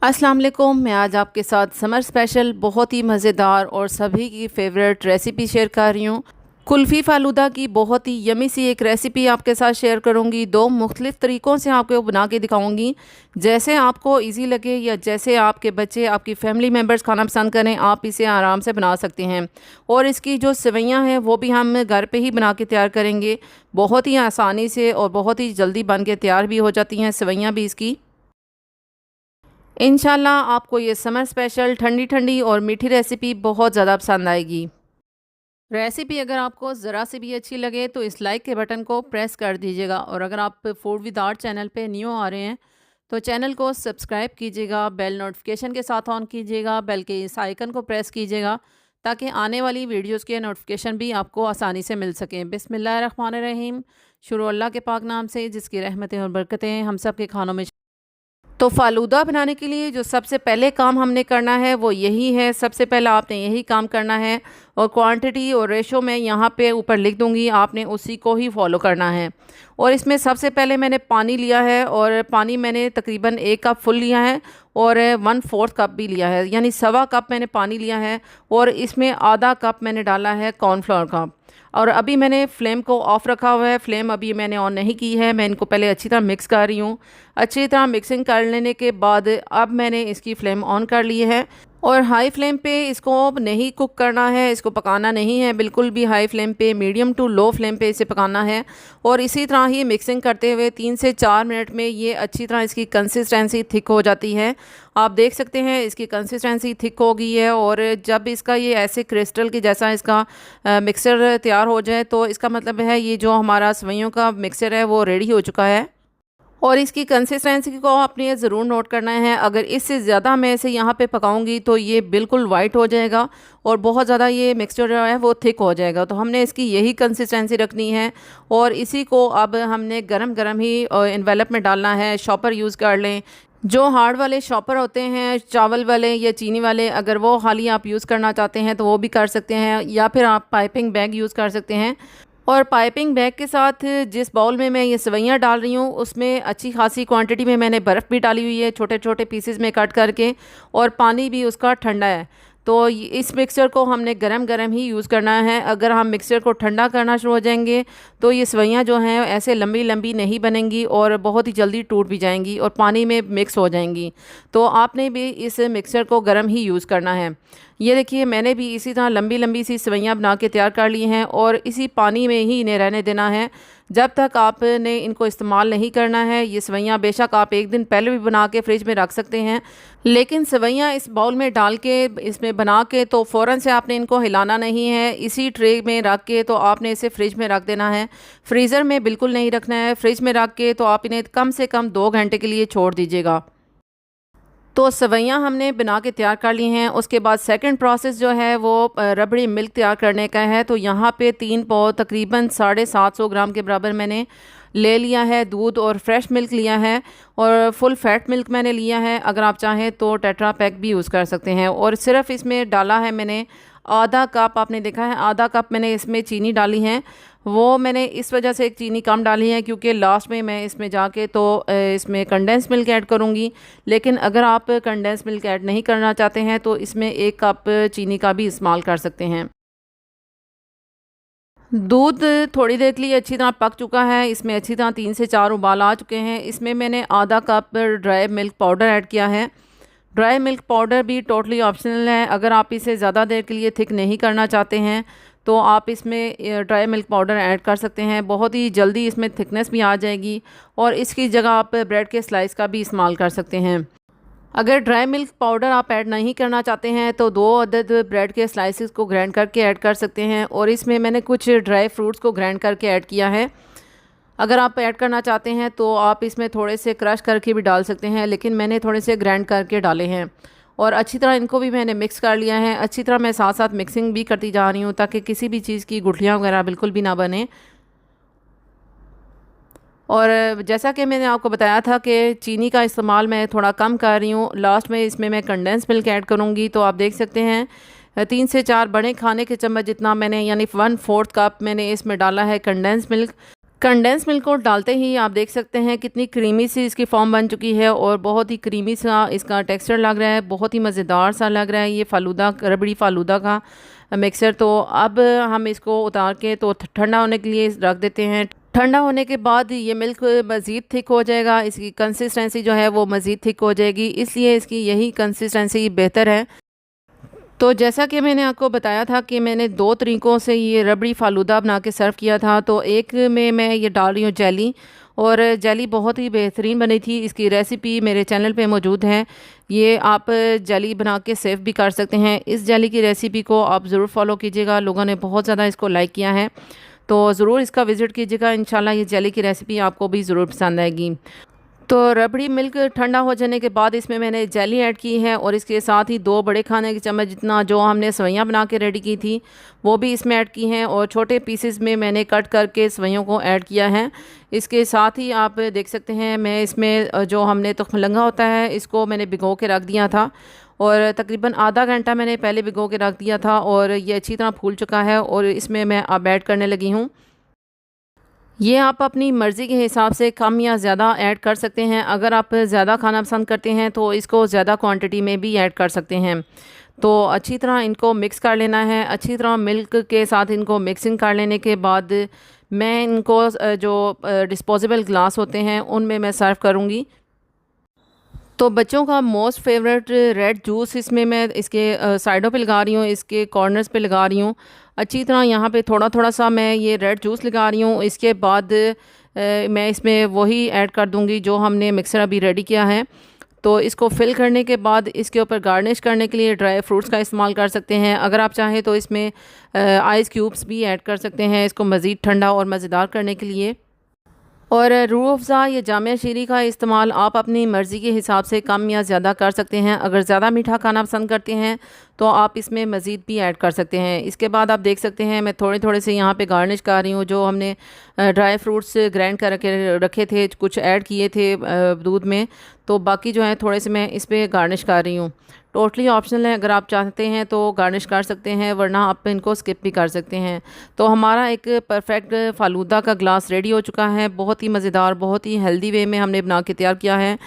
अस्सलाम वालेकुम। मैं आज आपके साथ समर स्पेशल बहुत ही मज़ेदार और सभी की फेवरेट रेसिपी शेयर कर रही हूँ। कुल्फ़ी फ़ालूदा की बहुत ही यमी सी एक रेसिपी आपके साथ शेयर करूँगी। दो मुख्तलिफ़ तरीक़ों से आपको बना के दिखाऊँगी। जैसे आपको इजी लगे या जैसे आपके बच्चे आपकी फ़ैमिली मेम्बर्स खाना पसंद करें, आप इसे आराम से बना सकते हैं। और इसकी जो सेवइयाँ हैं वो भी हम घर पे ही बना के तैयार करेंगे। बहुत ही आसानी से और बहुत ही जल्दी बन के तैयार भी हो जाती हैं सेवइयाँ भी इसकी। इंशाल्लाह आपको ये समर स्पेशल ठंडी ठंडी और मीठी रेसिपी बहुत ज़्यादा पसंद आएगी। रेसिपी अगर आपको ज़रा से भी अच्छी लगे तो इस लाइक के बटन को प्रेस कर दीजिएगा, और अगर आप फूड विद आर्ट चैनल पे न्यू आ रहे हैं तो चैनल को सब्सक्राइब कीजिएगा, बेल नोटिफिकेशन के साथ ऑन कीजिएगा, बेल के इस आइकन को प्रेस कीजिएगा ताकि आने वाली वीडियोस के नोटिफिकेशन भी आपको आसानी से मिल सकें। बिस्मिल्लाहिर्रहमानिर्रहीम। शुरू अल्लाह के पाक नाम से जिसकी रहमतें और बरकतें हम सब के खानों में। तो फ़ालूदा बनाने के लिए जो सबसे पहले काम हमने करना है वो यही है। सबसे पहला आपने यही काम करना है, और क्वांटिटी और रेशो मैं यहाँ पे ऊपर लिख दूँगी, आपने उसी को ही फॉलो करना है। और इसमें सबसे पहले मैंने पानी लिया है, और पानी मैंने तकरीबन 1 कप फुल लिया है, और 1/4 कप भी लिया है, यानी सवा कप मैंने पानी लिया है। और इसमें आधा कप मैंने डाला है कॉर्नफ्लोर का। और अभी मैंने फ्लेम को ऑफ़ रखा हुआ है, फ्लेम अभी मैंने ऑन नहीं की है। मैं इनको पहले अच्छी तरह मिक्स कर रही हूँ। अच्छी तरह मिक्सिंग कर लेने के बाद अब मैंने इसकी फ़्लेम ऑन कर ली है, और हाई फ्लेम पे इसको नहीं कुक करना है, इसको पकाना नहीं है बिल्कुल भी। हाई फ्लेम पे, मीडियम टू लो फ्लेम पे इसे पकाना है। और इसी तरह ही मिक्सिंग करते हुए 3 से 4 मिनट में ये अच्छी तरह इसकी कंसिस्टेंसी थिक हो जाती है। आप देख सकते हैं इसकी कंसिस्टेंसी थिक हो गई है, और जब इसका ये ऐसे क्रिस्टल की जैसा इसका मिक्सचर तैयार हो जाए तो इसका मतलब है ये जो हमारा सेवइयों का मिक्सचर है वो रेडी हो चुका है। और इसकी कंसिस्टेंसी को आपने ज़रूर नोट करना है। अगर इससे ज़्यादा मैं इसे यहाँ पे पकाऊंगी तो ये बिल्कुल वाइट हो जाएगा, और बहुत ज़्यादा ये मिक्सचर जो है वो थिक हो जाएगा। तो हमने इसकी यही कंसिस्टेंसी रखनी है, और इसी को अब हमने गरम गरम ही एनवेलप में डालना है। शॉपर यूज़ कर लें, जो हार्ड वाले शॉपर होते हैं चावल वाले या चीनी वाले, अगर वो खाली आप यूज़ करना चाहते हैं तो वो भी कर सकते हैं, या फिर आप पाइपिंग बैग यूज़ कर सकते हैं। और पाइपिंग बैग के साथ जिस बाउल में मैं ये सेवइयाँ डाल रही हूँ उसमें अच्छी खासी क्वांटिटी में मैंने बर्फ़ भी डाली हुई है, छोटे छोटे पीसेस में कट करके, और पानी भी उसका ठंडा है। तो इस मिक्सचर को हमने गरम गरम ही यूज़ करना है। अगर हम मिक्सचर को ठंडा करना शुरू हो जाएंगे तो ये सेवइयाँ जो हैं ऐसे लंबी लंबी नहीं बनेंगी, और बहुत ही जल्दी टूट भी जाएंगी और पानी में मिक्स हो जाएंगी। तो आपने भी इस मिक्सचर को गरम ही यूज़ करना है। ये देखिए मैंने भी इसी तरह लंबी लंबी सी सेवइयाँ बना के तैयार कर ली हैं, और इसी पानी में ही इन्हें रहने देना है जब तक आपने इनको इस्तेमाल नहीं करना है। ये सेवइयाँ बेशक आप 1 दिन पहले भी बना के फ्रिज में रख सकते हैं, लेकिन सेवइयाँ इस बाउल में डाल के इसमें बना के तो फ़ौरन से आपने इनको हिलाना नहीं है। इसी ट्रे में रख के तो आपने इसे फ्रिज में रख देना है, फ्रीज़र में बिल्कुल नहीं रखना है। फ्रिज में रख के तो आप इन्हें कम से कम 2 घंटे के लिए छोड़ दीजिएगा। तो सेवइयाँ हमने बना के तैयार कर ली हैं। उसके बाद सेकंड प्रोसेस जो है वो रबड़ी मिल्क तैयार करने का है। तो यहाँ पे 3 पाव तकरीबन 750 ग्राम के बराबर मैंने ले लिया है दूध, और फ्रेश मिल्क लिया है, और फुल फैट मिल्क मैंने लिया है। अगर आप चाहें तो टेट्रा पैक भी यूज़ कर सकते हैं। और सिर्फ इसमें डाला है मैंने आधा कप, आपने देखा है आधा कप मैंने इसमें चीनी डाली है। वो मैंने इस वजह से एक चीनी कम डाली है क्योंकि लास्ट में मैं इसमें जाके तो इसमें कंडेंस मिल्क ऐड करूँगी। लेकिन अगर आप कंडेंस मिल्क ऐड नहीं करना चाहते हैं तो इसमें 1 कप चीनी का भी इस्तेमाल कर सकते हैं। दूध थोड़ी देर के लिए अच्छी तरह पक चुका है, इसमें अच्छी तरह 3 से 4 उबाल आ चुके हैं। इसमें मैंने आधा cup dry milk powder add किया है। ड्राई मिल्क पाउडर भी टोटली ऑप्शनल है। अगर आप इसे ज़्यादा देर के लिए थिक नहीं करना चाहते हैं तो आप इसमें ड्राई मिल्क पाउडर ऐड कर सकते हैं, बहुत ही जल्दी इसमें थिकनेस भी आ जाएगी। और इसकी जगह आप ब्रेड के स्लाइस का भी इस्तेमाल कर सकते हैं। अगर ड्राई मिल्क पाउडर आप ऐड नहीं करना चाहते हैं तो 2 अदद ब्रेड के स्लाइसेस को ग्राइंड करके ऐड कर सकते हैं, और इसमें मैंने कुछ ड्राई फ्रूट्स को ग्राइंड करके ऐड किया है। अगर आप ऐड करना चाहते हैं तो आप इसमें थोड़े से क्रश करके भी डाल सकते हैं, लेकिन मैंने थोड़े से ग्राइंड करके डाले हैं। और अच्छी तरह इनको भी मैंने मिक्स कर लिया है। अच्छी तरह मैं साथ साथ मिक्सिंग भी करती जा रही हूँ ताकि किसी भी चीज़ की गुठलियाँ वगैरह बिल्कुल भी ना बने। और जैसा कि मैंने आपको बताया था कि चीनी का इस्तेमाल मैं थोड़ा कम कर रही हूँ। लास्ट में इसमें मैं कंडेंस मिल्क ऐड करूँगी। तो आप देख सकते हैं 3 से 4 बड़े खाने के चम्मच जितना मैंने, यानी 1/4 कप मैंने इसमें डाला है कंडेंस मिल्क। कंडेंस मिल्क को डालते ही आप देख सकते हैं कितनी क्रीमी सी इसकी फॉर्म बन चुकी है और बहुत ही क्रीमी सा इसका टेक्सचर लग रहा है, बहुत ही मज़ेदार सा लग रहा है ये फ़ालूदा, रबड़ी फ़ालूदा का मिक्सर। तो अब हम इसको उतार के तो ठंडा होने के लिए रख देते हैं। ठंडा होने के बाद ये मिल्क मज़ीद थिक हो जाएगा, इसकी कंसिस्टेंसी जो है वो मज़ीद थिक हो जाएगी, इसलिए इसकी यही कंसिस्टेंसी बेहतर है। तो जैसा कि मैंने आपको बताया था कि मैंने 2 तरीक़ों से ये रबड़ी फ़ालूदा बना के सर्व किया था। तो एक में मैं ये डाल रही हूँ जेली, और जेली बहुत ही बेहतरीन बनी थी। इसकी रेसिपी मेरे चैनल पे मौजूद है, ये आप जेली बना के सेव भी कर सकते हैं। इस जेली की रेसिपी को आप ज़रूर फॉलो कीजिएगा, लोगों ने बहुत ज़्यादा इसको लाइक किया है, तो ज़रूर इसका विज़िट कीजिएगा। इंशाल्लाह ये जेली की रेसिपी आपको भी ज़रूर पसंद आएगी। तो रबड़ी मिल्क ठंडा हो जाने के बाद इसमें मैंने जेली ऐड की है, और इसके साथ ही 2 बड़े खाने के चम्मच जितना जो हमने सेवइयाँ बना के रेडी की थी वो भी इसमें ऐड की हैं, और छोटे पीसेस में मैंने कट करके सेवइयों को ऐड किया है। इसके साथ ही आप देख सकते हैं मैं इसमें जो हमने तुखमलंगा होता है इसको मैंने भिगो के रख दिया था, और तकरीबन आधा घंटा मैंने पहले भिगो के रख दिया था, और ये अच्छी तरह फूल चुका है, और इसमें मैं अब ऐड करने लगी हूँ। ये आप अपनी मर्ज़ी के हिसाब से कम या ज़्यादा ऐड कर सकते हैं। अगर आप ज़्यादा खाना पसंद करते हैं तो इसको ज़्यादा क्वांटिटी में भी ऐड कर सकते हैं। तो अच्छी तरह इनको मिक्स कर लेना है। अच्छी तरह मिल्क के साथ इनको मिक्सिंग कर लेने के बाद मैं इनको जो डिस्पोजेबल ग्लास होते हैं उनमें मैं सर्व करूँगी। तो बच्चों का मोस्ट फेवरेट रेड जूस इसमें मैं इसके साइडों पे लगा रही हूँ, इसके कॉर्नर्स पे लगा रही हूँ। अच्छी तरह यहाँ पे थोड़ा थोड़ा सा मैं ये रेड जूस लगा रही हूँ। इसके बाद मैं इसमें वही ऐड कर दूँगी जो हमने मिक्सर अभी रेडी किया है। तो इसको फिल करने के बाद इसके ऊपर गार्निश करने के लिए ड्राई फ्रूट्स का इस्तेमाल कर सकते हैं। अगर आप चाहें तो इसमें आइस क्यूब्स भी ऐड कर सकते हैं इसको मज़ीद ठंडा और मज़ेदार करने के लिए। और रूह अफ़ज़ा या जामिया शीरी का इस्तेमाल आप अपनी मर्ज़ी के हिसाब से कम या ज़्यादा कर सकते हैं। अगर ज़्यादा मीठा खाना पसंद करते हैं तो आप इसमें मज़ीद भी ऐड कर सकते हैं। इसके बाद आप देख सकते हैं मैं थोड़े थोड़े से यहाँ पे गार्निश कर रही हूँ। जो हमने ड्राई फ्रूट्स ग्राइंड कर रखे थे, कुछ ऐड किए थे दूध में, तो बाकी जो है थोड़े से मैं इस पर गार्निश कर रही हूँ। टोटली ऑप्शनल है, अगर आप चाहते हैं तो गार्निश कर सकते हैं, वरना आप इनको स्किप भी कर सकते हैं। तो हमारा एक परफेक्ट फ़ालूदा का ग्लास रेडी हो चुका है। बहुत ही मज़ेदार, बहुत ही हेल्दी वे में हमने बना के तैयार किया है।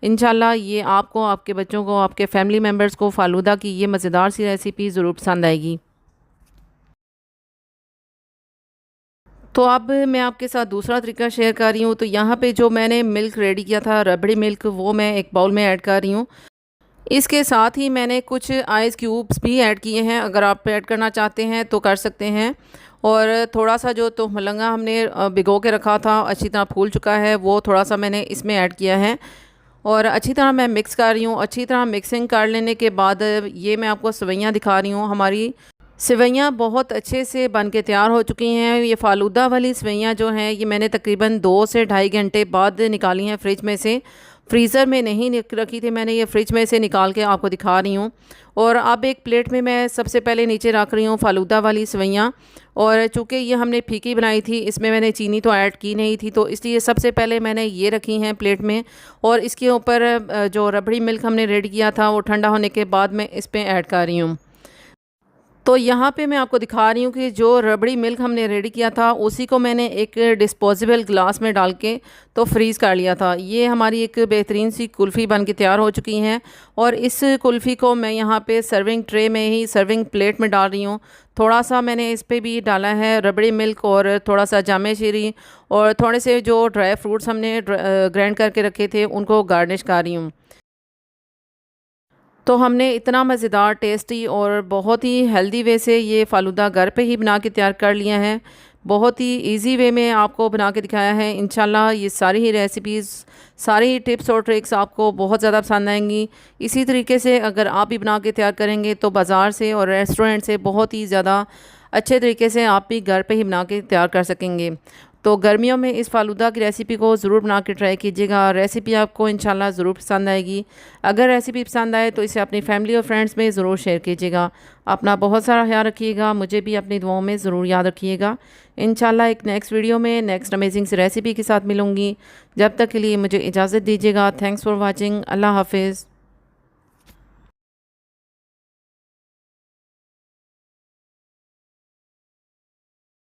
इंशाल्लाह ये आपको, आपके बच्चों को, आपके फैमिली मेम्बर्स को फ़ालूदा की ये मज़ेदार सी रेसिपी ज़रूर पसंद आएगी। तो अब मैं आपके साथ दूसरा तरीका शेयर कर रही हूँ। तो यहाँ पे जो मैंने मिल्क रेडी किया था, रबड़ी मिल्क, वो मैं एक बाउल में ऐड कर रही हूँ। इसके साथ ही मैंने कुछ आइस क्यूब्स भी ऐड किए हैं, अगर आप ऐड करना चाहते हैं तो कर सकते हैं। और थोड़ा सा जो तो मलंगा हमने भिगो के रखा था, अच्छी तरह फूल चुका है, वो थोड़ा सा मैंने इसमें ऐड किया है, और अच्छी तरह मैं मिक्स कर रही हूँ। अच्छी तरह मिक्सिंग कर लेने के बाद ये मैं आपको सेवइयाँ दिखा रही हूँ। हमारी सेवइयाँ बहुत अच्छे से बन के तैयार हो चुकी हैं। ये फ़ालूदा वाली सेवइयाँ जो हैं ये मैंने तकरीबन 2 से ढाई घंटे बाद निकाली हैं फ्रिज में से। फ्रीज़र में नहीं रखी थी मैंने, ये फ्रिज में से निकाल के आपको दिखा रही हूँ। और अब एक प्लेट में मैं सबसे पहले नीचे रख रही हूँ फ़ालूदा वाली सेवइयाँ। और चूँकि ये हमने फीकी बनाई थी, इसमें मैंने चीनी तो ऐड की नहीं थी, तो इसलिए सबसे पहले मैंने ये रखी हैं प्लेट में। और इसके ऊपर जो रबड़ी मिल्क हमने रेडी किया था वो ठंडा होने के बाद मैं इस पर ऐड कर रही हूँ। तो यहाँ पे मैं आपको दिखा रही हूँ कि जो रबड़ी मिल्क हमने रेडी किया था उसी को मैंने एक डिस्पोजेबल ग्लास में डाल के तो फ्रीज़ कर लिया था। ये हमारी एक बेहतरीन सी कुल्फ़ी बन के तैयार हो चुकी हैं, और इस कुल्फ़ी को मैं यहाँ पे सर्विंग ट्रे में ही, सर्विंग प्लेट में डाल रही हूँ। थोड़ा सा मैंने इस पर भी डाला है रबड़ी मिल्क, और थोड़ा सा जामे शीरी, और थोड़े से जो ड्राई फ्रूट्स हमने ग्राइंड करके रखे थे उनको गार्निश कर रही हूँ। तो हमने इतना मज़ेदार, टेस्टी और बहुत ही हेल्दी वे से ये फ़ालूदा घर पे ही बना के तैयार कर लिया है। बहुत ही इजी वे में आपको बना के दिखाया है। इंशाल्लाह ये सारी ही रेसिपीज़, सारी ही टिप्स और ट्रिक्स आपको बहुत ज़्यादा पसंद आएंगी। इसी तरीके से अगर आप भी बना के तैयार करेंगे तो बाज़ार से और रेस्टोरेंट से बहुत ही ज़्यादा अच्छे तरीके से आप भी घर पे ही बना के तैयार कर सकेंगे। तो गर्मियों में इस फ़ालूदा की रेसिपी को ज़रूर बना के ट्राई कीजिएगा। रेसिपी आपको इंशाल्लाह ज़रूर पसंद आएगी। अगर रेसिपी पसंद आए तो इसे अपनी फैमिली और फ्रेंड्स में ज़रूर शेयर कीजिएगा। अपना बहुत सारा ख्याल रखिएगा, मुझे भी अपनी दुआओं में ज़रूर याद रखिएगा। इंशाल्लाह एक नेक्स्ट वीडियो में नेक्स्ट अमेजिंग सी रेसिपी के साथ मिलूँगी। जब तक के लिए मुझे इजाज़त दीजिएगा। Thanks for watching. अल्लाह हाफिज़।